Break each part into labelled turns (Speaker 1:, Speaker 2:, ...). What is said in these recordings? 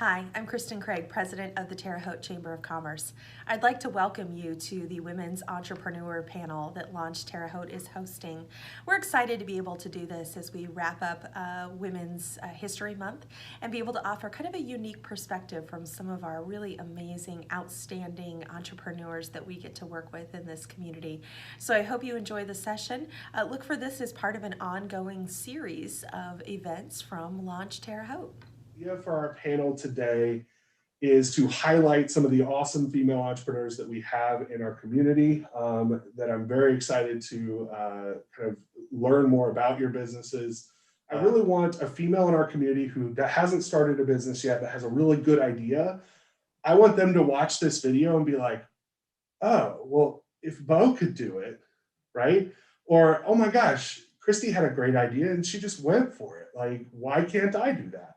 Speaker 1: Hi, I'm Kristen Craig, President of the Terre Haute Chamber of Commerce. I'd like to welcome you to the Women's Entrepreneur Panel that Launch Terre Haute is hosting. We're excited to be able to do this as we wrap up Women's History Month and be able to offer kind of a unique perspective from some of our really amazing, outstanding entrepreneurs that we get to work with in this community. So I hope you enjoy the session. Look for this as part of an ongoing series of events from Launch Terre Haute.
Speaker 2: The idea for our panel today is to highlight some of the awesome female entrepreneurs that we have in our community that I'm very excited to kind of learn more about your businesses. I really want a female in our community that hasn't started a business yet, but has a really good idea. I want them to watch this video and be like, oh, well, if Bo could do it, right? Or, oh my gosh, Christy had a great idea and she just went for it. Like, why can't I do that?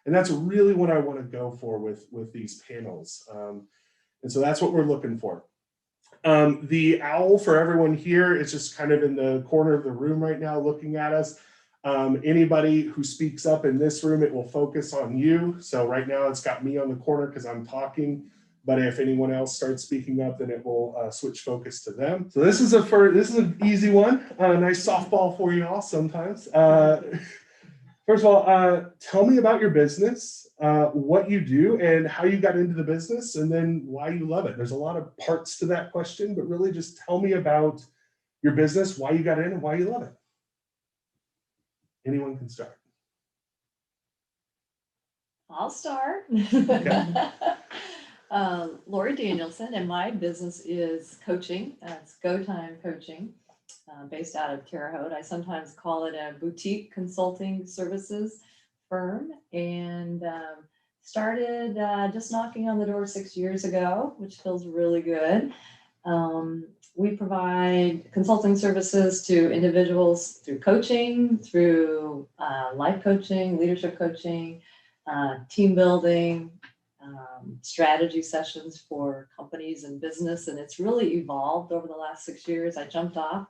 Speaker 2: And that's really what I want to go for with these panels. And so that's what we're looking for. The owl for everyone here is just kind of in the corner of the room right now looking at us. Anybody who speaks up in this room, it will focus on you. So right now it's got me on the corner because I'm talking. But if anyone else starts speaking up, then it will switch focus to them. So this is an easy one, a nice softball for you all sometimes. First of all, tell me about your business, what you do and how you got into the business, and then why you love it. There's a lot of parts to that question, but really just tell me about your business, why you got in and why you love it. Anyone can start.
Speaker 3: I'll start.
Speaker 2: Okay.
Speaker 3: Lori Danielson, and my business is coaching. It's Go Time Coaching. Based out of Terre Haute. I sometimes call it a boutique consulting services firm, and started just knocking on the door 6 years ago, which feels really good. We provide consulting services to individuals through coaching, through life coaching, leadership coaching, team building, strategy sessions for companies and business. And it's really evolved over the last 6 years. I jumped off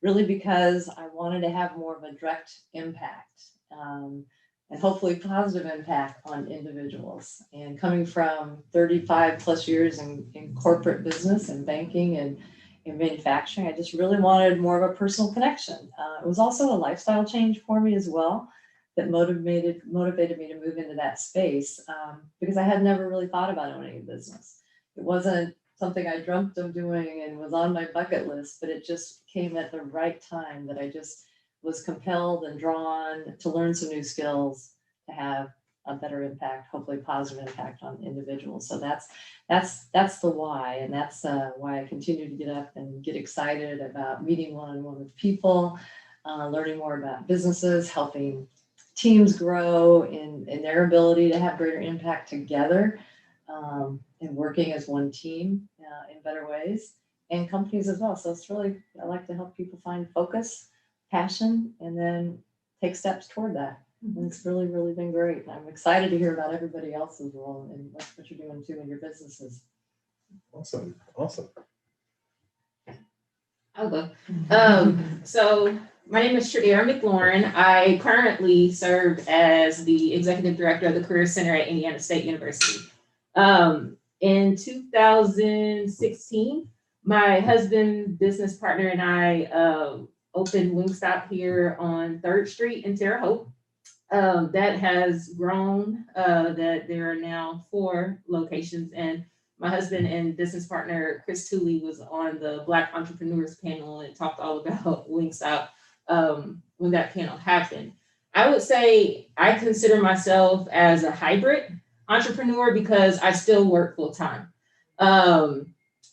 Speaker 3: really because I wanted to have more of a direct impact and hopefully positive impact on individuals. And coming from 35 plus years in corporate business and banking and in manufacturing, I just really wanted more of a personal connection. It was also a lifestyle change for me as well that motivated me to move into that space because I had never really thought about owning a business. It wasn't something I dreamt of doing and was on my bucket list, but it just came at the right time that I just was compelled and drawn to learn some new skills to have a better impact, hopefully positive impact on individuals. So that's the why, and that's why I continue to get up and get excited about meeting one-on-one with people, learning more about businesses, helping teams grow in their ability to have greater impact together, and working as one team in better ways, and companies as well. So it's really, I like to help people find focus, passion, and then take steps toward that. And it's really, really been great. I'm excited to hear about everybody else's role and what you're doing too in your businesses.
Speaker 2: Awesome.
Speaker 4: I'll go. So my name is Tradara McLaurine. I currently serve as the Executive Director of the Career Center at Indiana State University. In 2016, my husband, business partner, and I opened Wingstop here on 3rd Street in Terre Haute. That has grown, that there are now 4 locations, and my husband and business partner, Chris Tooley, was on the Black Entrepreneurs panel and talked all about Wingstop when that panel happened. I would say I consider myself as a hybrid entrepreneur because I still work full time. I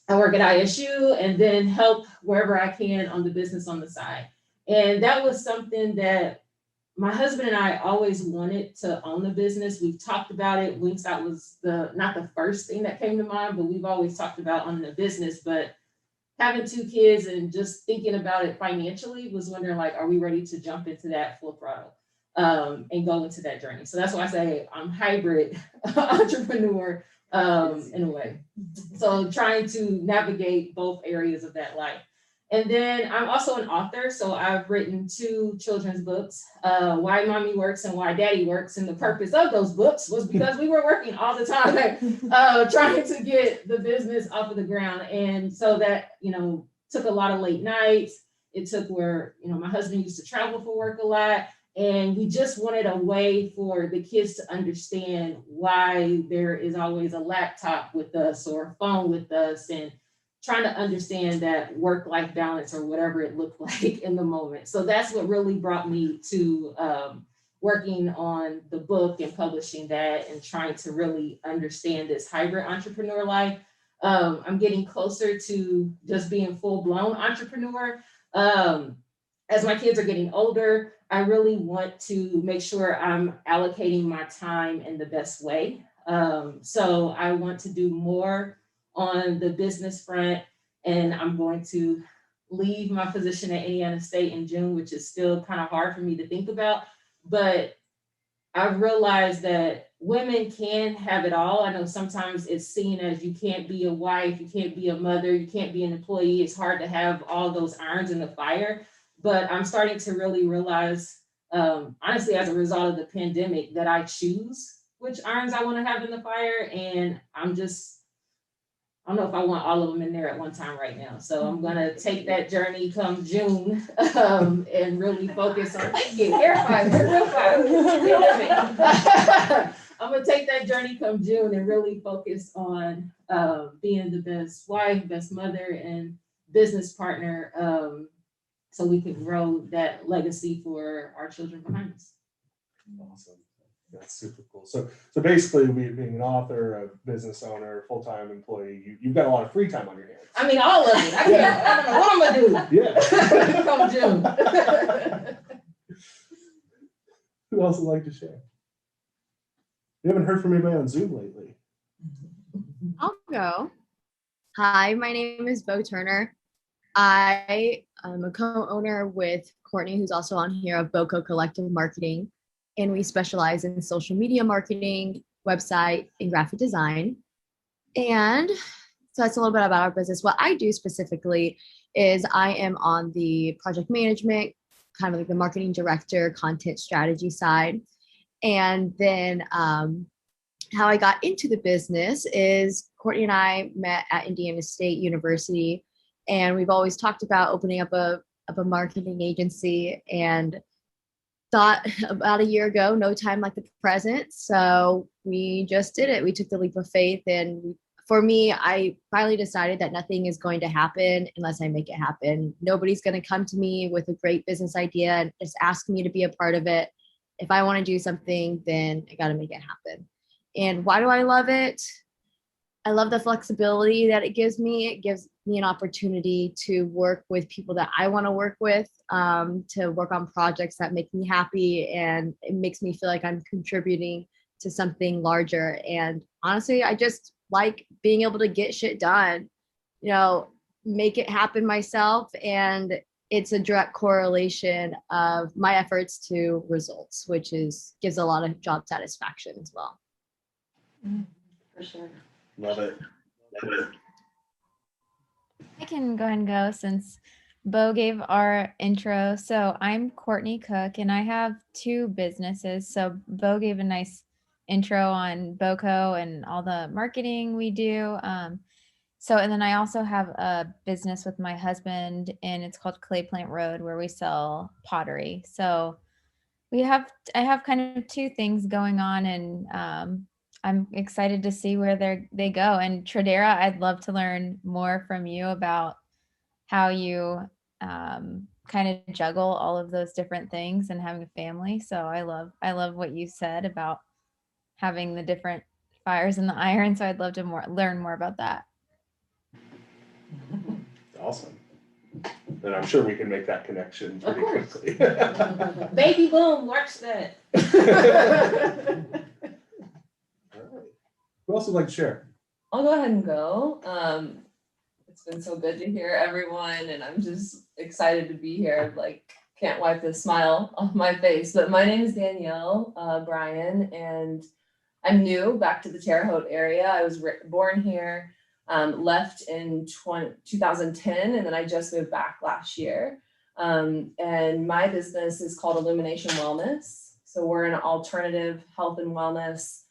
Speaker 4: work at ISU and then help wherever I can on the business on the side. And that was something that my husband and I always wanted to own a business. We've talked about it. Wingstop was not the first thing that came to mind, but we've always talked about owning a business. But having 2 kids and just thinking about it financially was wondering, like, are we ready to jump into that full throttle and go into that journey? So that's why I say I'm hybrid entrepreneur in a way. So trying to navigate both areas of that life. And then I'm also an author, so I've written 2 children's books, Why Mommy Works and Why Daddy Works. And the purpose of those books was because we were working all the time, trying to get the business off of the ground. And so that, took a lot of late nights. It took where, my husband used to travel for work a lot. And we just wanted a way for the kids to understand why there is always a laptop with us or a phone with us, and trying to understand that work-life balance or whatever it looked like in the moment. So that's what really brought me to working on the book and publishing that and trying to really understand this hybrid entrepreneur life. I'm getting closer to just being full-blown entrepreneur. As my kids are getting older, I really want to make sure I'm allocating my time in the best way. So I want to do more on the business front, and I'm going to leave my position at Indiana State in June, which is still kind of hard for me to think about. But I've realized that women can have it all. I know sometimes it's seen as you can't be a wife, you can't be a mother, you can't be an employee. It's hard to have all those irons in the fire. But I'm starting to really realize, honestly, as a result of the pandemic, that I choose which irons I want to have in the fire. And I don't know if I want all of them in there at one time right now. So I'm going to take that journey come June and really focus on, thank you, air five, real five. I'm going to take that journey come June and really focus on being the best wife, best mother, and business partner, so we can grow that legacy for our children behind us.
Speaker 2: Awesome. That's super cool. So basically, being an author, a business owner, full-time employee, you've got a lot of free time on your hands.
Speaker 4: I mean, all of it. I don't know what I'm gonna do.
Speaker 2: Yeah.
Speaker 4: Come June.
Speaker 2: Who else would like to share? You haven't heard from anybody on Zoom lately.
Speaker 5: I'll go. Hi, my name is Bo Turner. I am a co-owner with Courtney, who's also on here, of BoCo Collective Marketing. And we specialize in social media marketing, website, and graphic design. And so that's a little bit about our business. What I do specifically is I am on the project management, kind of like the marketing director, content strategy side. And then how I got into the business is Courtney and I met at Indiana State University, and we've always talked about opening up a marketing agency, and thought about a year ago, no time like the present. So we just did it. We took the leap of faith. And for me, I finally decided that nothing is going to happen unless I make it happen. Nobody's going to come to me with a great business idea and just ask me to be a part of it. If I want to do something, then I got to make it happen. And why do I love it? I love the flexibility that it gives me. It gives me an opportunity to work with people that I want to work with, to work on projects that make me happy, and it makes me feel like I'm contributing to something larger. And honestly, I just like being able to get shit done, make it happen myself. And it's a direct correlation of my efforts to results, which gives a lot of job satisfaction as well.
Speaker 3: For sure.
Speaker 2: Love it. Love it.
Speaker 6: I can go ahead and go since Bo gave our intro. So I'm Courtney Cook, and I have 2 businesses. So Bo gave a nice intro on BoCo and all the marketing we do. And then I also have a business with my husband, and it's called Clay Plant Road, where we sell pottery. So I have kind of 2 things going on, and I'm excited to see where they go. And Tradara, I'd love to learn more from you about how you kind of juggle all of those different things and having a family. So I love what you said about having the different fires in the iron. So I'd love to learn more about that.
Speaker 2: Awesome. And I'm sure we can make that connection pretty quickly.
Speaker 4: Baby boom, watch that.
Speaker 2: Who else would like to share?
Speaker 7: I'll go ahead and go. It's been so good to hear everyone, and I'm just excited to be here. Like, can't wipe the smile off my face. But my name is Danielle Bryan, and I'm new back to the Terre Haute area. I was born here. left in 2010, and then I just moved back last year. And my business is called Illumination Wellness. So we're an alternative health and wellness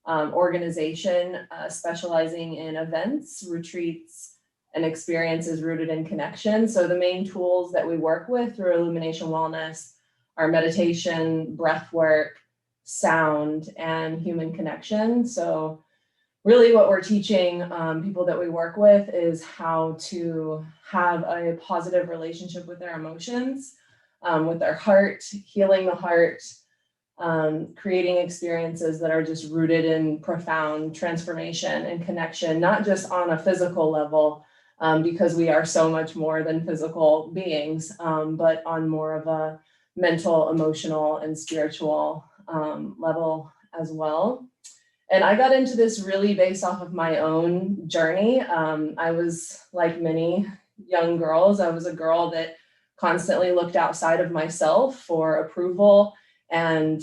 Speaker 7: organization specializing in events, retreats, and experiences rooted in connection. So the main tools that we work with through Illumination Wellness are meditation, breath work, sound, and human connection. So really what we're teaching people that we work with is how to have a positive relationship with their emotions, with their heart, healing the heart, creating experiences that are just rooted in profound transformation and connection, not just on a physical level, because we are so much more than physical beings, but on more of a mental, emotional, and spiritual level as well. And I got into this really based off of my own journey. I was like many young girls. I was a girl that constantly looked outside of myself for approval and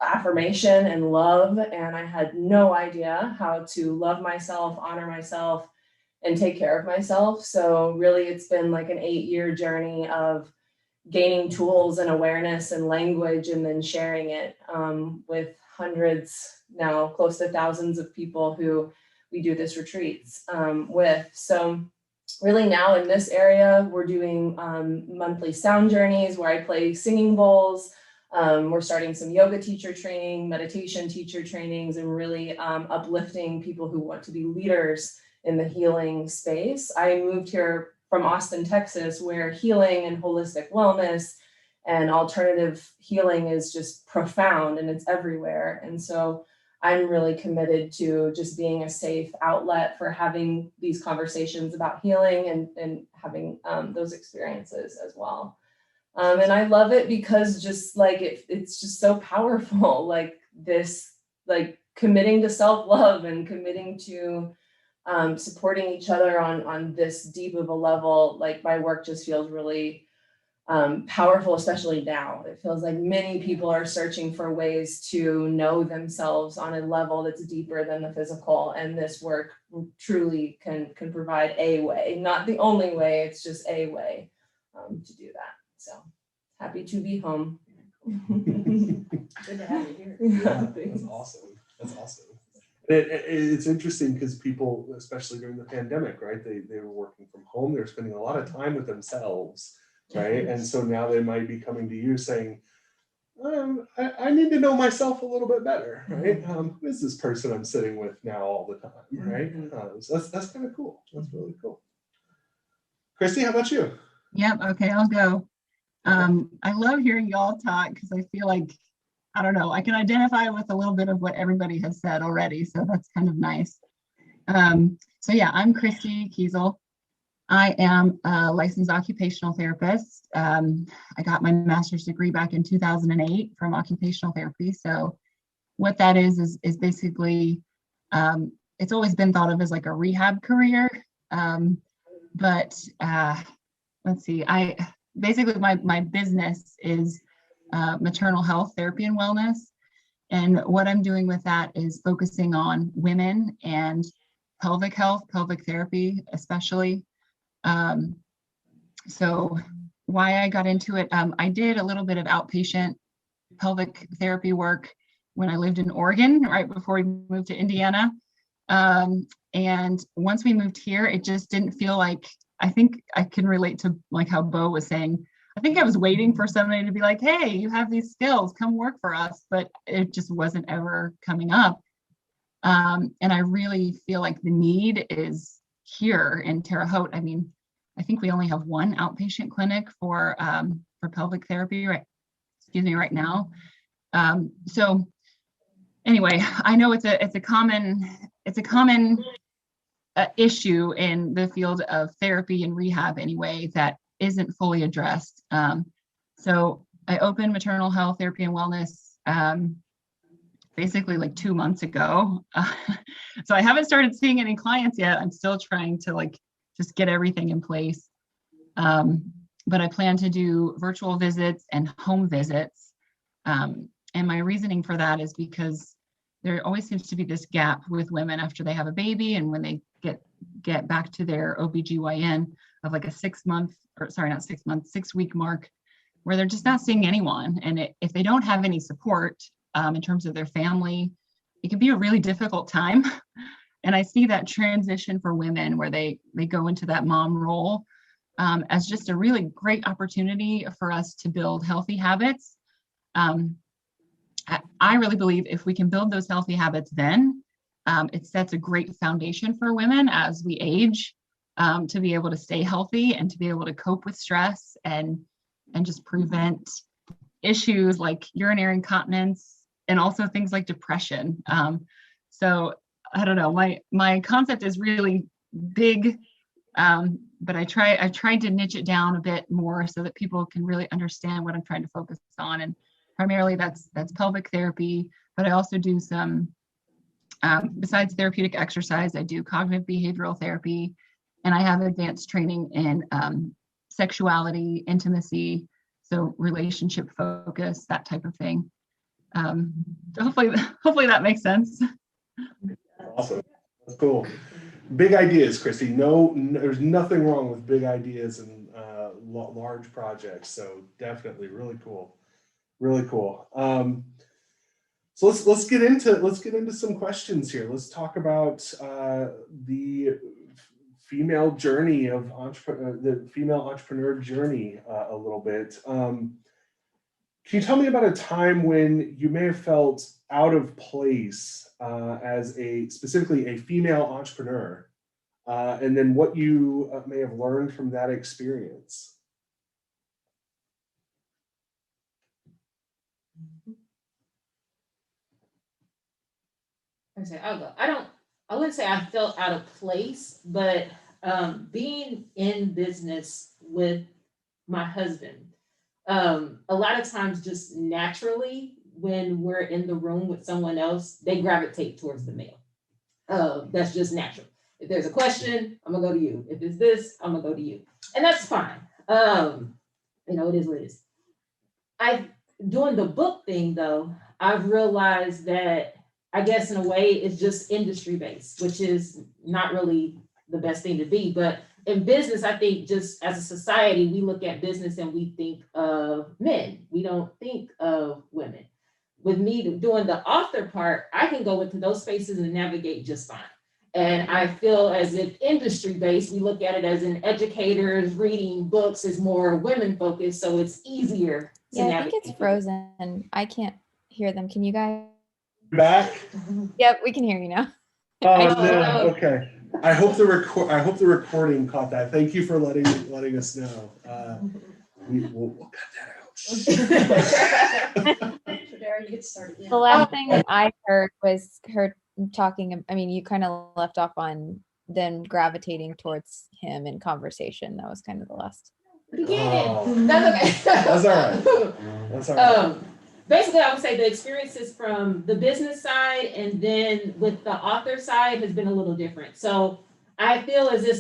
Speaker 7: affirmation and love. And I had no idea how to love myself, honor myself, and take care of myself. So really, it's been like an 8-year journey of gaining tools and awareness and language, and then sharing it with hundreds, now close to thousands of people who we do this retreats with. So really now in this area, we're doing monthly sound journeys where I play singing bowls. We're starting some yoga teacher training, meditation teacher trainings, and really uplifting people who want to be leaders in the healing space. I moved here from Austin, Texas, where healing and holistic wellness and alternative healing is just profound and it's everywhere. And so I'm really committed to just being a safe outlet for having these conversations about healing and having those experiences as well. And I love it because just like it's just so powerful, like this, like committing to self-love and committing to supporting each other on this deep of a level. Like my work just feels really powerful, especially now. It feels like many people are searching for ways to know themselves on a level that's deeper than the physical. And this work truly can provide a way, not the only way, it's just a way to do that. So happy to be home.
Speaker 3: Good to have you here.
Speaker 2: Yeah, that's awesome. That's awesome. It's interesting because people, especially during the pandemic, right? They were working from home. They were spending a lot of time with themselves, right? And so now they might be coming to you saying, I need to know myself a little bit better, right? Who is this person I'm sitting with now all the time, right? So that's kind of cool. That's really cool. Christy, how about you?
Speaker 8: Yep. Okay, I'll go. I love hearing y'all talk because I feel like, I don't know, I can identify with a little bit of what everybody has said already. So that's kind of nice. So yeah, I'm Christy Kiesel. I am a licensed occupational therapist. I got my master's degree back in 2008 from occupational therapy. So what that is basically, it's always been thought of as like a rehab career. But let's see, basically my business is maternal health therapy and wellness. And what I'm doing with that is focusing on women and pelvic health, pelvic therapy, especially. So why I got into it, I did a little bit of outpatient pelvic therapy work when I lived in Oregon, right before we moved to Indiana. And once we moved here, it just didn't feel like, I think I can relate to like how Bo was saying, I think I was waiting for somebody to be like, hey, you have these skills, come work for us, but it just wasn't ever coming up. And I really feel like the need is here in Terre Haute. I mean, I think we only have one outpatient clinic for pelvic therapy, right now. So anyway, I know it's a common issue in the field of therapy and rehab anyway that isn't fully addressed. So I opened Maternal Health Therapy and Wellness basically like 2 months ago. So I haven't started seeing any clients yet. I'm still trying to like just get everything in place. But I plan to do virtual visits and home visits. And my reasoning for that is because there always seems to be this gap with women after they have a baby and when they get get back to their OBGYN of like a 6 week mark where they're just not seeing anyone. And if they don't have any support in terms of their family, it can be a really difficult time. And I see that transition for women where they go into that mom role as just a really great opportunity for us to build healthy habits. I really believe if we can build those healthy habits then, it sets a great foundation for women as we age to be able to stay healthy and to be able to cope with stress and just prevent issues like urinary incontinence and also things like depression. So I don't know, my concept is really big, but I tried to niche it down a bit more so that people can really understand what I'm trying to focus on. And primarily that's pelvic therapy, but I also do some, besides therapeutic exercise, I do cognitive behavioral therapy, and I have advanced training in sexuality, intimacy, so relationship focus, that type of thing. So hopefully that makes sense.
Speaker 2: Awesome. That's cool. Big ideas, Christy. No, there's nothing wrong with big ideas and large projects. So definitely really cool. Really cool. So let's get into some questions here. Let's talk about the female journey of the female entrepreneur journey a little bit. Can you tell me about a time when you may have felt out of place as specifically a female entrepreneur, and then what you may have learned from that experience?
Speaker 4: I wouldn't say I felt out of place, but being in business with my husband, a lot of times just naturally when we're in the room with someone else, they gravitate towards the male. That's just natural. If there's a question, I'm gonna go to you. If it's this, I'm gonna go to you. And that's fine. It is what it is. Doing the book thing though, I've realized that I guess in a way it's just industry based, which is not really the best thing to be. But in business, I think just as a society, we look at business and we think of men. We don't think of women. With me doing the author part, I can go into those spaces and navigate just fine. And I feel as if industry based, we look at it as in educators reading books is more women focused. So it's easier to navigate.
Speaker 6: I think it's frozen. I can't hear them. Can you guys?
Speaker 2: Back?
Speaker 6: Yep, we can hear you now.
Speaker 2: Oh no. Okay. I hope the recording caught that. Thank you for letting us know. We'll cut that out.
Speaker 6: The last thing I heard was her talking. I mean, you kind of left off on them gravitating towards him in conversation. That was kind of the last.
Speaker 2: Oh.
Speaker 4: That's okay.
Speaker 2: That's all right. That's all right.
Speaker 4: Basically, I would say the experiences from the business side and then with the author side has been a little different. So I feel as a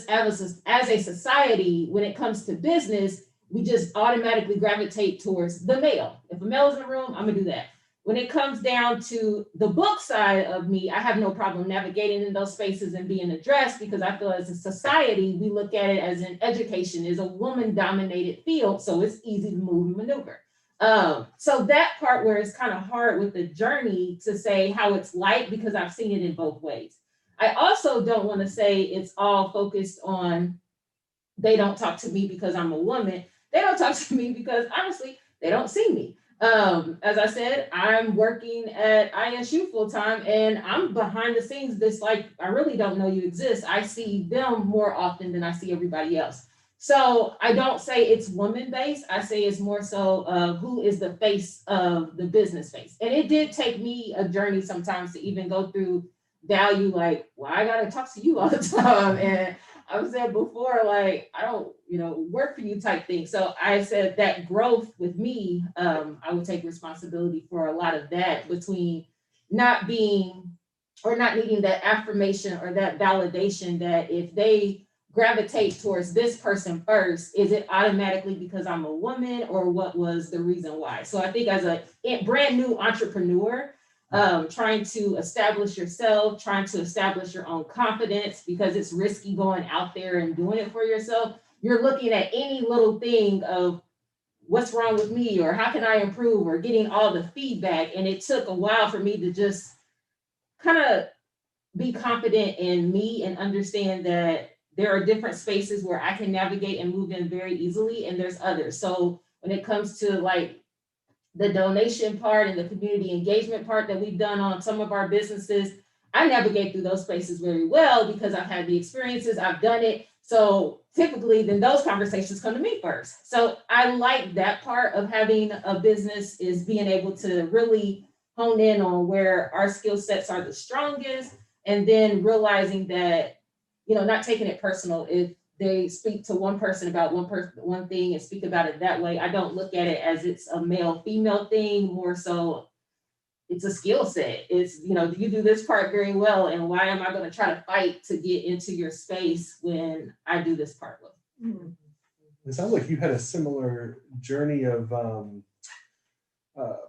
Speaker 4: society, when it comes to business, we just automatically gravitate towards the male. If a male is in the room, I'm gonna do that. When it comes down to the book side of me, I have no problem navigating in those spaces and being addressed because I feel as a society, we look at it as an education is a woman-dominated field, so it's easy to move and maneuver. So that part where it's kind of hard with the journey to say how it's like, because I've seen it in both ways. I also don't want to say it's all focused on, they don't talk to me because I'm a woman. They don't talk to me because honestly, they don't see me. As I said, I'm working at ISU full time and I'm behind the scenes. This like, I really don't know you exist. I see them more often than I see everybody else. So I don't say it's woman-based. I say it's more so who is the face of the business face. And it did take me a journey sometimes to even go through value, like, well, I gotta talk to you all the time. And I've said before, like, I don't, work for you type thing. So I said that growth with me, I would take responsibility for a lot of that between not being or not needing that affirmation or that validation that if they gravitate towards this person first, is it automatically because I'm a woman or what was the reason why? So I think as a brand new entrepreneur, trying to establish yourself, trying to establish your own confidence, because it's risky going out there and doing it for yourself. You're looking at any little thing of what's wrong with me, or how can I improve, or getting all the feedback. And it took a while for me to just kind of be confident in me and understand that there are different spaces where I can navigate and move in very easily, and there's others. So when it comes to like the donation part and the community engagement part that we've done on some of our businesses, I navigate through those spaces very well because I've had the experiences, I've done it. So typically then those conversations come to me first. So I like that part of having a business, is being able to really hone in on where our skill sets are the strongest, and then realizing that, you know, not taking it personal if they speak to one person about one thing and speak about it that way. I don't look at it as it's a male female thing, more so it's a skill set. It's, you know, you do this part very well, and why am I going to try to fight to get into your space when I do this part well?
Speaker 2: It sounds like you had a similar journey of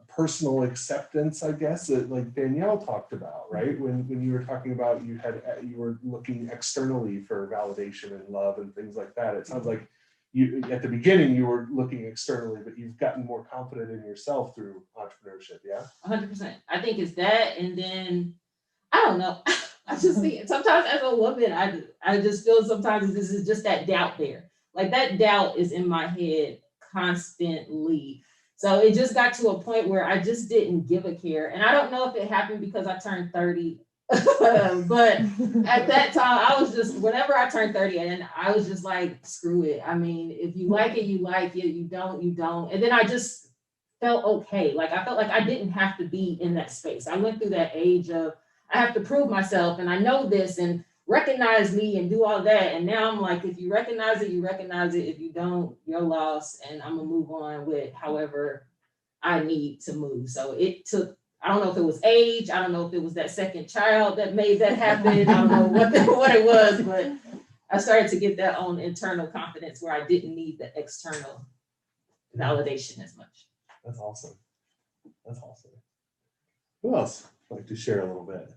Speaker 2: personal acceptance, I guess, that like Danielle talked about, right? When you were talking about you were looking externally for validation and love and things like that. It sounds like you at the beginning you were looking externally, but you've gotten more confident in yourself through entrepreneurship. Yeah,
Speaker 4: 100%. I think it's that, and then I don't know. I just think sometimes as a woman, I just feel sometimes this is just that doubt there. Like that doubt is in my head constantly. So it just got to a point where I just didn't give a care. And I don't know if it happened because I turned 30, but at that time I was just, whenever I turned 30, and I was just like, screw it. I mean, if you like it, you like it. You don't, you don't. And then I just felt okay. Like I felt like I didn't have to be in that space. I went through that age of, I have to prove myself and I know this and recognize me and do all that. And now I'm like, if you recognize it, you recognize it. If you don't, you're lost. And I'm gonna move on with however I need to move. So it took, I don't know if it was age. I don't know if it was that second child that made that happen. I don't know what it was, but I started to get that own internal confidence where I didn't need the external validation as much.
Speaker 2: that's awesome. That's awesome. Who else would like to share a little bit?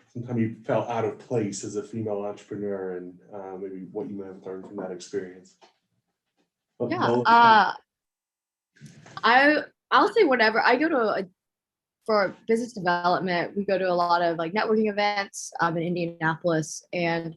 Speaker 2: Sometimes you felt out of place as a female entrepreneur, and maybe what you might have learned from that experience.
Speaker 5: Yeah, I'll say whatever. I go to for business development, we go to a lot of like networking events in Indianapolis, and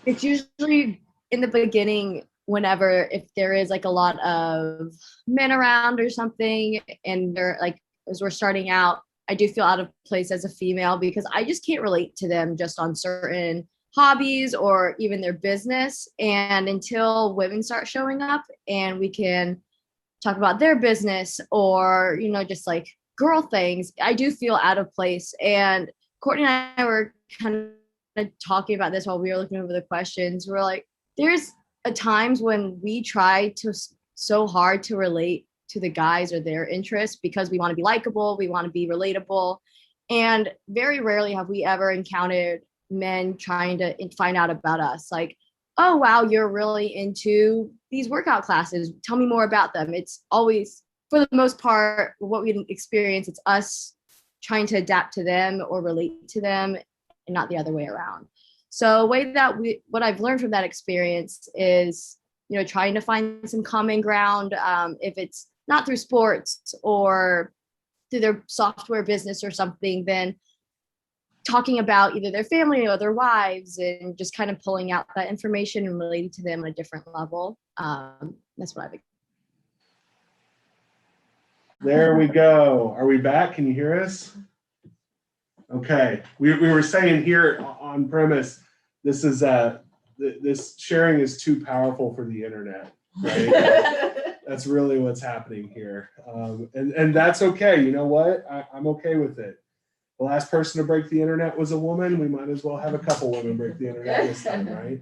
Speaker 5: it's usually in the beginning whenever if there is like a lot of men around or something, and they're like, as we're starting out, I do feel out of place as a female because I just can't relate to them just on certain hobbies or even their business. And until women start showing up and we can talk about their business or, you know, just like girl things, I do feel out of place. And Courtney and I were kind of talking about this while we were looking over the questions. We're like, there's times when we try to so hard to relate to the guys or their interests because we want to be likable, we want to be relatable. And very rarely have we ever encountered men trying to find out about us. Like, oh, wow, you're really into these workout classes. Tell me more about them. It's always, for the most part, what we experience, it's us trying to adapt to them or relate to them and not the other way around. So a way that what I've learned from that experience is, you know, trying to find some common ground. If it's not through sports or through their software business or something, then talking about either their family or their wives and just kind of pulling out that information and relating to them on a different level. That's what I've.
Speaker 2: There we go. Are we back? Can you hear us? Okay. We were saying here on premise, this is this sharing is too powerful for the internet, right? That's really what's happening here. And that's okay. You know what? I'm okay with it. The last person to break the internet was a woman. We might as well have a couple women break the internet this time, right?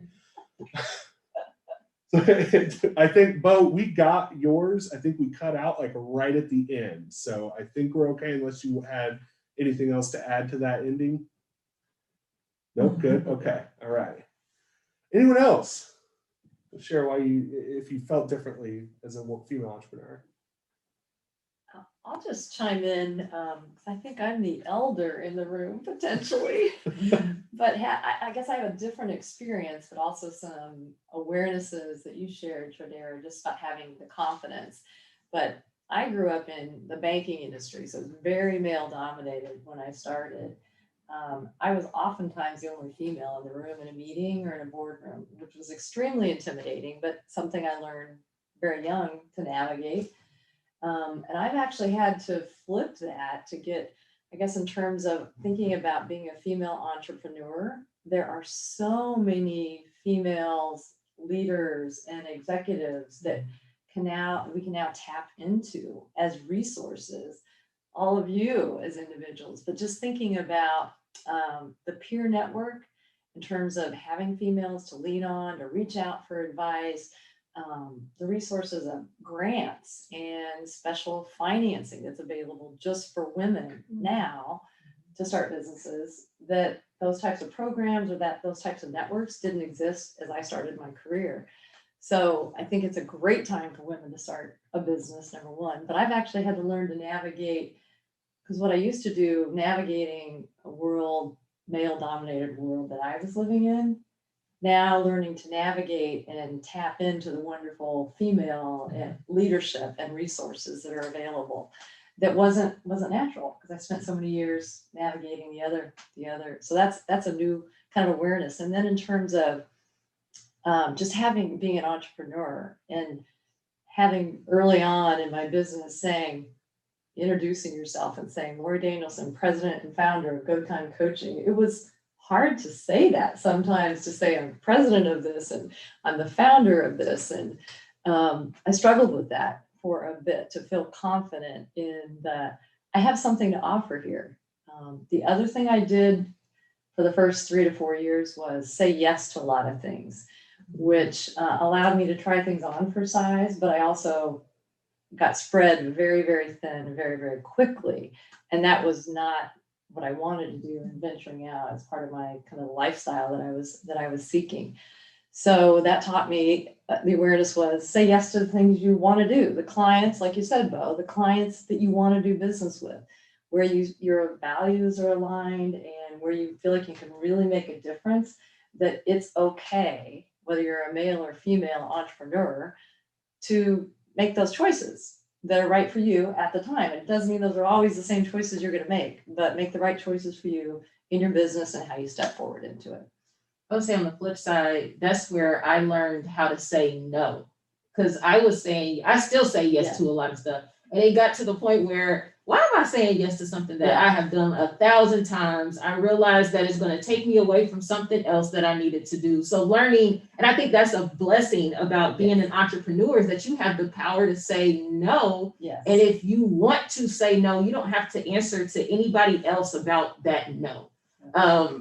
Speaker 2: So I think, Bo, we got yours. I think we cut out like right at the end. So I think we're okay unless you had anything else to add to that ending. Nope, good. Okay, all right. Anyone else? Share why if you felt differently as a female entrepreneur.
Speaker 3: I'll just chime in. 'Cause I think I'm the elder in the room potentially, but I guess I have a different experience, but also some awarenesses that you shared, Tradara, just about having the confidence. But I grew up in the banking industry, so it was very male dominated when I started. I was oftentimes the only female in the room in a meeting or in a boardroom, which was extremely intimidating, but something I learned very young to navigate. And I've actually had to flip that to get, I guess, in terms of thinking about being a female entrepreneur, there are so many females, leaders and executives that we can now tap into as resources, all of you as individuals, but just thinking about the peer network in terms of having females to lean on, to reach out for advice, the resources of grants and special financing that's available just for women now to start businesses, that those types of programs or those types of networks didn't exist as I started my career. So I think it's a great time for women to start a business, number one, but I've actually had to learn to navigate, because what I used to do, navigating a male dominated world that I was living in, now learning to navigate and tap into the wonderful female leadership and resources that are available. That wasn't natural, because I spent so many years navigating the other. So that's a new kind of awareness. And then in terms of just being an entrepreneur and having early on in my business introducing yourself and saying, Lori Danielson, president and founder of Go Time Coaching. It was hard to say that sometimes, to say I'm president of this and I'm the founder of this. And I struggled with that for a bit, to feel confident in that I have something to offer here. The other thing I did for the first 3 to 4 years was say yes to a lot of things, which allowed me to try things on for size, but I also got spread very, very thin, very, very quickly. And that was not what I wanted to do in venturing out as part of my kind of lifestyle that I was seeking. So that taught me, the awareness was say yes to the things you want to do. The clients, like you said, Bo, the clients that you want to do business with, where your values are aligned and where you feel like you can really make a difference, that it's okay, whether you're a male or female entrepreneur, to make those choices that are right for you at the time. It doesn't mean those are always the same choices you're going to make, but make the right choices for you in your business and how you step forward into it.
Speaker 4: I would say on the flip side, that's where I learned how to say no. Because I still say yes to a lot of stuff. And it got to the point where, why am I saying yes to something that I have done 1,000 times? I realized that it's going to take me away from something else that I needed to do. So learning, and I think that's a blessing about being an entrepreneur, is that you have the power to say no.
Speaker 3: Yes.
Speaker 4: And if you want to say no, you don't have to answer to anybody else about that no.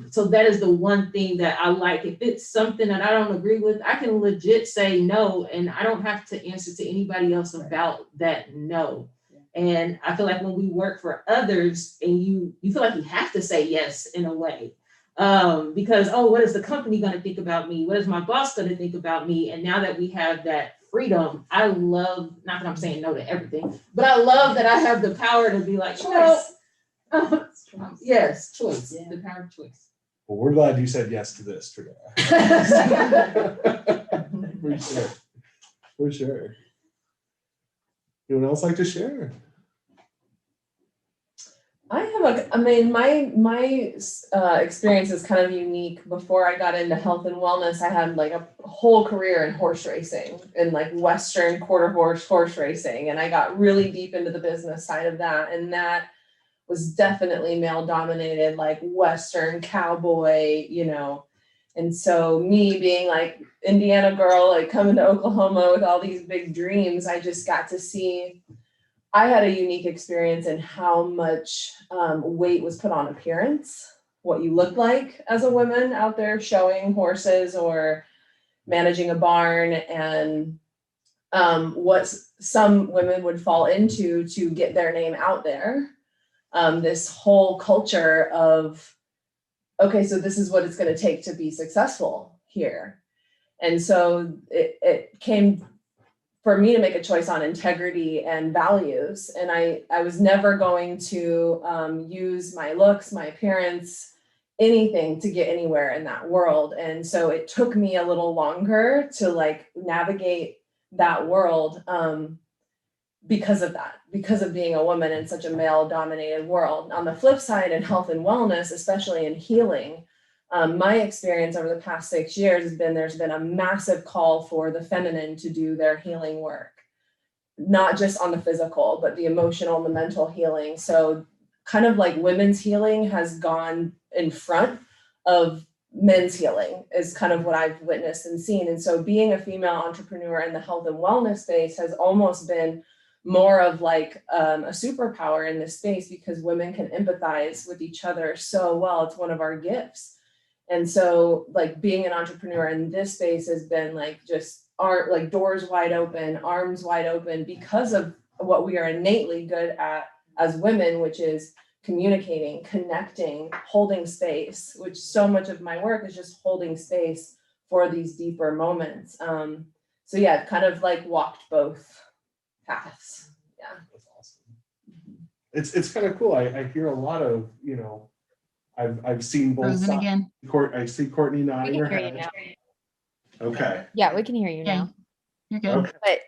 Speaker 4: So that is the one thing that I like. If it's something that I don't agree with, I can legit say no, and I don't have to answer to anybody else about that no. And I feel like when we work for others and you feel like you have to say yes in a way, because, what is the company going to think about me? What is my boss going to think about me? And now that we have that freedom, I love, not that I'm saying no to everything, but I love that I have the power to be like, choice. Yes, choice, the power of choice.
Speaker 2: Well, we're glad you said yes to this, Tradara. For sure. Anyone else like to share?
Speaker 7: My experience is kind of unique. Before I got into health and wellness, I had like a whole career in horse racing and like Western quarter horse racing. And I got really deep into the business side of that. And that was definitely male dominated, like Western cowboy, And so me being like Indiana girl, like coming to Oklahoma with all these big dreams, I just got to see, I had a unique experience in how much weight was put on appearance, what you look like as a woman out there showing horses or managing a barn, and what some women would fall into to get their name out there. This whole culture of, okay, so this is what it's going to take to be successful here. And so it came for me to make a choice on integrity and values. And I was never going to use my looks, my appearance, anything to get anywhere in that world. And so it took me a little longer to like navigate that world because of that, because of being a woman in such a male dominated world. On the flip side, in health and wellness, especially in healing, my experience over the past 6 years has been there's been a massive call for the feminine to do their healing work, not just on the physical, but the emotional and the mental healing. So kind of like women's healing has gone in front of men's healing is kind of what I've witnessed and seen. And so being a female entrepreneur in the health and wellness space has almost been more of like a superpower in this space because women can empathize with each other so well. It's one of our gifts. And so like being an entrepreneur in this space has been like just like doors wide open, arms wide open because of what we are innately good at as women, which is communicating, connecting, holding space, which so much of my work is just holding space for these deeper moments. So yeah, kind of like walked both paths. Yeah.
Speaker 2: That's awesome. It's kind of cool. I hear a lot of, you know, I've seen both
Speaker 8: Frozen
Speaker 2: sides.
Speaker 8: again.
Speaker 2: I see Courtney
Speaker 6: We
Speaker 2: nodding
Speaker 6: can
Speaker 2: her
Speaker 6: hear you
Speaker 2: head.
Speaker 6: now.
Speaker 2: Okay.
Speaker 6: Yeah, we can hear you
Speaker 8: Yeah,
Speaker 6: now.
Speaker 8: you're good.
Speaker 2: Okay.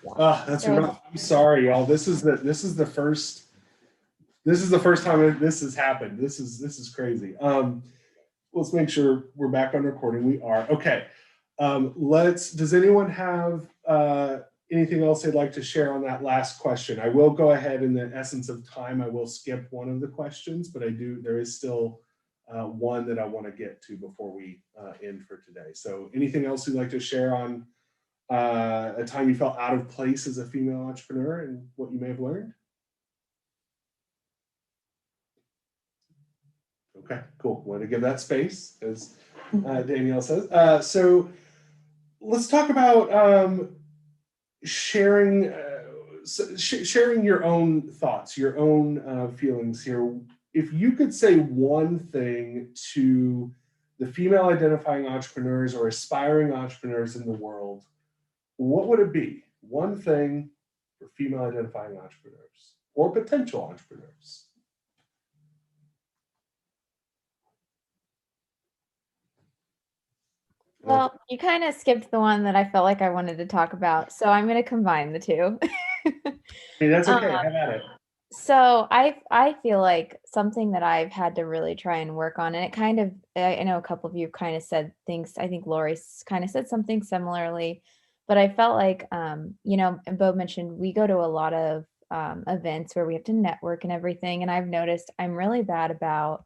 Speaker 6: But
Speaker 2: That's
Speaker 6: There was-
Speaker 2: rough. I'm sorry, y'all. This is the first time this has happened. This is crazy. Let's make sure we're back on recording. We are. Okay. Does anyone have anything else they'd like to share on that last question? I will go ahead in the essence of time. I will skip one of the questions, but there is still one that I want to get to before we end for today. So anything else you'd like to share on a time you felt out of place as a female entrepreneur and what you may have learned? Okay, cool. Want to give that space, as Danielle says. So let's talk about sharing your own thoughts, your own feelings here. If you could say one thing to the female identifying entrepreneurs or aspiring entrepreneurs in the world, what would it be? One thing for female identifying entrepreneurs or potential entrepreneurs.
Speaker 6: Well, you kind of skipped the one that I felt like I wanted to talk about, so I'm going to combine the two.
Speaker 2: Hey, that's okay. Have at it.
Speaker 6: So I feel like something that I've had to really try and work on, and it kind of, I know a couple of you kind of said things. I think Lori kind of said something similarly, but I felt like, you know, and Bo mentioned we go to a lot of events where we have to network and everything, and I've noticed I'm really bad about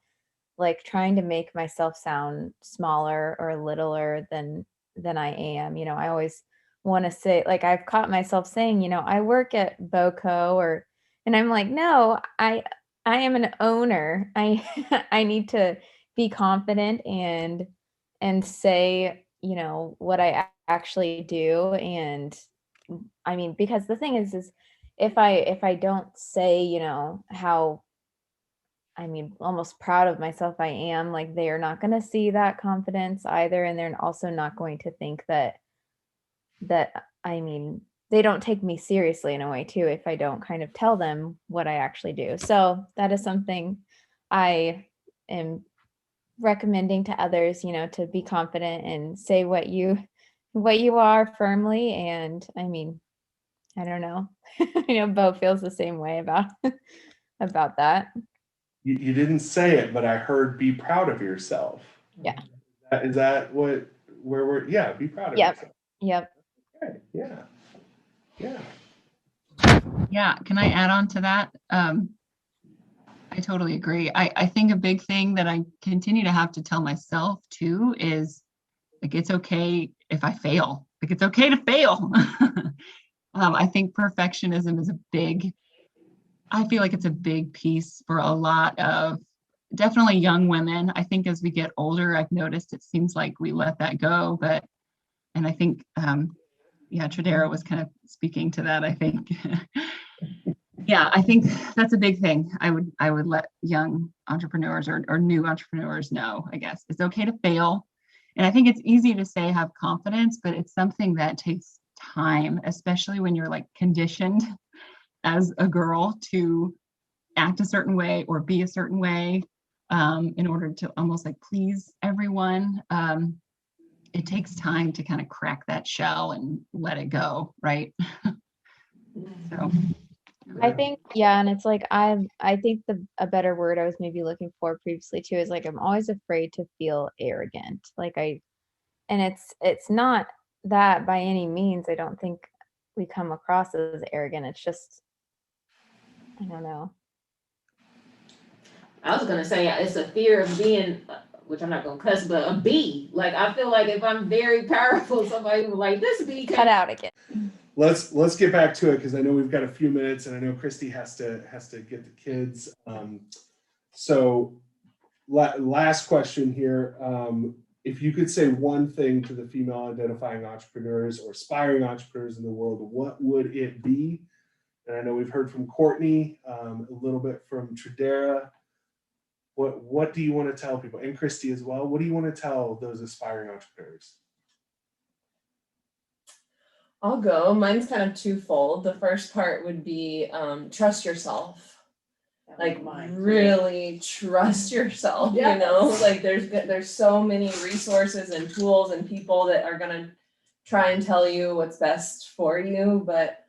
Speaker 6: like trying to make myself sound smaller or littler than I am. You know, I always want to say, like, I've caught myself saying, you know, I work at BoCo and I'm like, no, I am an owner. I need to be confident and say, you know, what I actually do. And I mean, because the thing is if I don't say, you know, how almost proud of myself I am, like they are not going to see that confidence either. And they're also not going to think that, they don't take me seriously in a way too, if I don't kind of tell them what I actually do. So that is something I am recommending to others, you know, to be confident and say what you are firmly. And I mean, I don't know. I know Bo feels the same way about that.
Speaker 2: You didn't say it, but I heard be proud of yourself.
Speaker 6: Yeah.
Speaker 2: Is that where we're, yeah, be proud of
Speaker 6: Yep.
Speaker 2: yourself.
Speaker 6: Yep.
Speaker 2: Okay. Yeah. Yeah.
Speaker 8: Yeah, can I add on to that? I totally agree. I think a big thing that I continue to have to tell myself too is like, it's okay if I fail. Like, it's okay to fail. I think perfectionism is I feel like it's a big piece for a lot of definitely young women. I think as we get older, I've noticed it seems like we let that go, and I think, Tradara was kind of speaking to that, I think. Yeah, I think that's a big thing. I would let young entrepreneurs or new entrepreneurs know, I guess. It's okay to fail. And I think it's easy to say have confidence, but it's something that takes time, especially when you're like conditioned as a girl to act a certain way or be a certain way in order to almost like please everyone. It takes time to kind of crack that shell and let it go, right? So
Speaker 6: I think, yeah, and it's like I think a better word I was maybe looking for previously too is like I'm always afraid to feel arrogant. And it's not that by any means. I don't think we come across as arrogant. It's just, I don't know.
Speaker 4: I was gonna say it's a fear of being, which I'm not gonna cuss, but a bee. Like I feel like if I'm very powerful, somebody will like this bee
Speaker 6: Cut out again.
Speaker 2: Let's get back to it because I know we've got a few minutes and I know Christy has to get the kids. So last question here. If you could say one thing to the female identifying entrepreneurs or aspiring entrepreneurs in the world, what would it be? And I know we've heard from Courtney, a little bit from Tradara. What do you want to tell people? And Christy as well. What do you want to tell those aspiring entrepreneurs?
Speaker 7: I'll go. Mine's kind of twofold. The first part would be trust yourself. Like really trust yourself.
Speaker 3: Yes.
Speaker 7: You know, like there's so many resources and tools and people that are gonna try and tell you what's best for you, but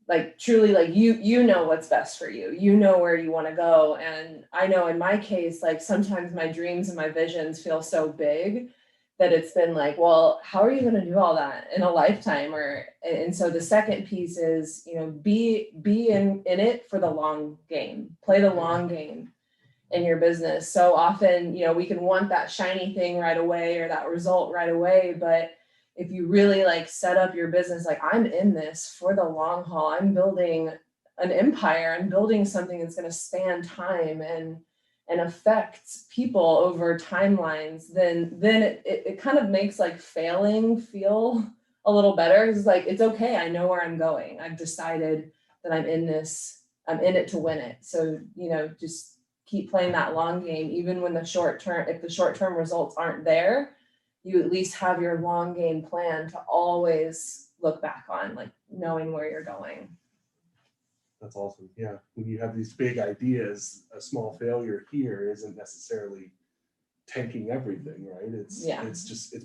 Speaker 7: like truly, like you know what's best for you. You know where you want to go. And I know in my case, like sometimes my dreams and my visions feel so big that it's been like, well, how are you going to do all that in a lifetime? And so the second piece is, you know, be in it for the long game. Play the long game in your business. So often, you know, we can want that shiny thing right away or that result right away, but if you really like set up your business, like I'm in this for the long haul, I'm building an empire, I'm building something that's going to span time and affect people over timelines, then it kind of makes like failing feel a little better. It's like, it's okay. I know where I'm going. I've decided that I'm in this, I'm in it to win it. So, you know, just keep playing that long game, even when if the short-term results aren't there, you at least have your long game plan to always look back on, like knowing where you're going.
Speaker 2: That's awesome. Yeah. When you have these big ideas, a small failure here isn't necessarily tanking everything, right? It's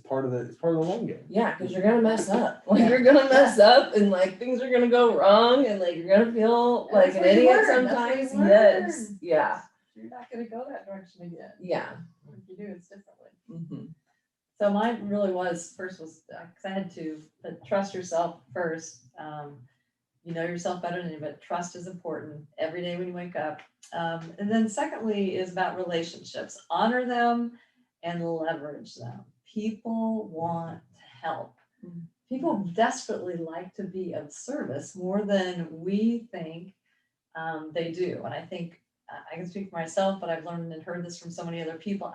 Speaker 2: part of the long game.
Speaker 7: Yeah, because you're gonna mess up. Like you're gonna mess up and like things are gonna go wrong and like you're gonna feel like an idiot sometimes. Yes. Yeah.
Speaker 3: You're not gonna go that direction again.
Speaker 7: Yeah.
Speaker 3: If you do, it's differently.
Speaker 7: Mm-hmm.
Speaker 3: So mine really was because I had to trust yourself first. You know yourself better than you, but trust is important every day when you wake up. And then secondly is about relationships. Honor them and leverage them. People want to help. People desperately like to be of service more than we think they do. And I think I can speak for myself, but I've learned and heard this from so many other people.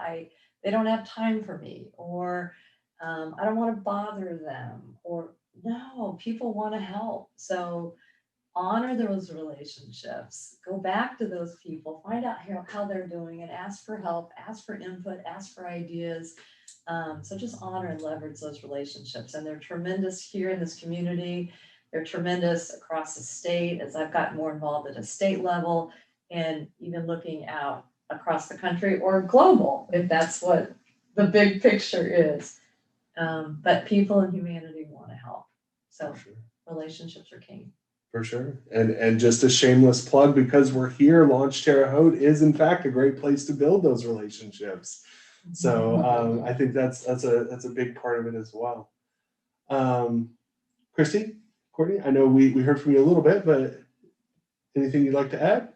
Speaker 3: They don't have time for me, or I don't want to bother them, or no, people want to help. So honor those relationships, go back to those people, find out how they're doing and ask for help, ask for input, ask for ideas. So just honor and leverage those relationships. And they're tremendous here in this community. They're tremendous across the state as I've gotten more involved at a state level and even looking out across the country or global, if that's what the big picture is. But people and humanity want to help. So relationships are king.
Speaker 2: For sure. And just a shameless plug, because we're here, Launch Terre Haute is in fact a great place to build those relationships. So I think that's a big part of it as well. Christy, Courtney, I know we heard from you a little bit, but anything you'd like to add?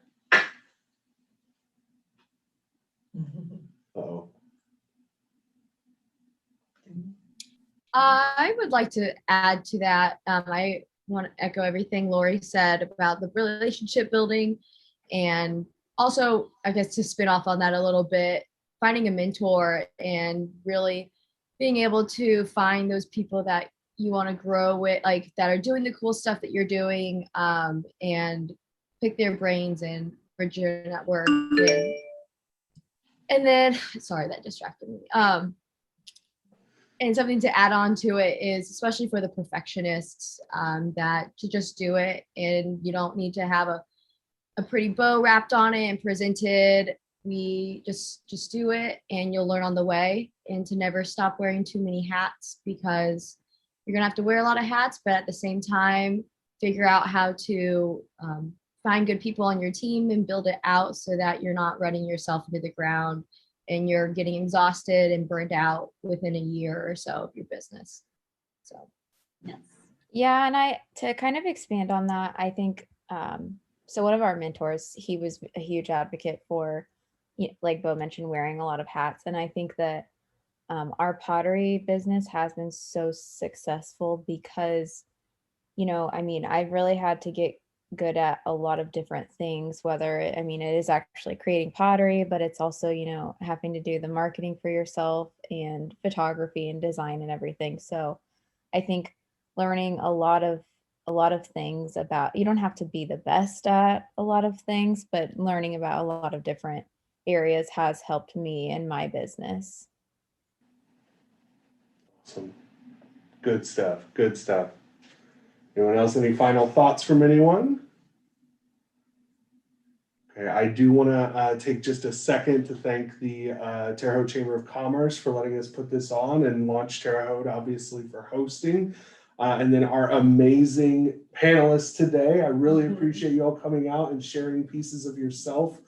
Speaker 2: Uh-oh.
Speaker 5: I would like to add to that. I want to echo everything Lori said about the relationship building, and also, I guess, to spin off on that a little bit, finding a mentor and really being able to find those people that you want to grow with, like that are doing the cool stuff that you're doing, and pick their brains and bridge your network. And then, sorry, that distracted me. And something to add on to it is, especially for the perfectionists, that to just do it, and you don't need to have a pretty bow wrapped on it and presented. We just do it, and you'll learn on the way, and to never stop wearing too many hats, because you're gonna have to wear a lot of hats, but at the same time, figure out how to find good people on your team and build it out so that you're not running yourself into the ground and you're getting exhausted and burned out within a year or so of your business. So,
Speaker 3: Yes.
Speaker 6: Yeah, and to kind of expand on that, I think so one of our mentors, he was a huge advocate for, like Bo mentioned, wearing a lot of hats. And I think that our pottery business has been so successful because, I mean, I've really had to get good at a lot of different things, whether it is actually creating pottery, but it's also, having to do the marketing for yourself and photography and design and everything. So I think learning a lot of things about, you don't have to be the best at a lot of things, but learning about a lot of different areas has helped me in my business.
Speaker 2: Some good stuff. Good stuff. Anyone else? Any final thoughts from anyone? Okay, I do want to take just a second to thank the Terre Haute Chamber of Commerce for letting us put this on, and launch Terre Haute, obviously, for hosting. And then our amazing panelists today. I really appreciate you all coming out and sharing pieces of yourself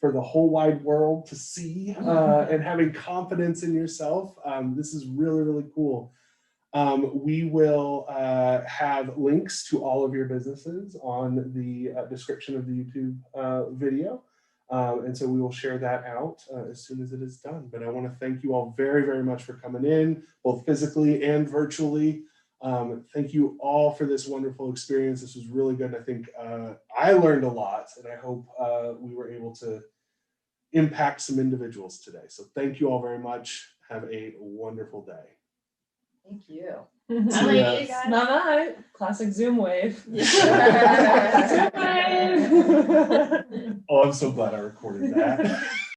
Speaker 2: for the whole wide world to see, and having confidence in yourself. This is really, really cool. We will have links to all of your businesses on the description of the YouTube video. And so we will share that out as soon as it is done. But I want to thank you all very, very much for coming in, both physically and virtually. Thank you all for this wonderful experience. This was really good. I think I learned a lot, and I hope we were able to impact some individuals today. So thank you all very much. Have a wonderful day.
Speaker 7: Thank you.
Speaker 2: See ya.
Speaker 7: Bye-bye. Classic Zoom wave.
Speaker 2: Oh, I'm so glad I recorded that.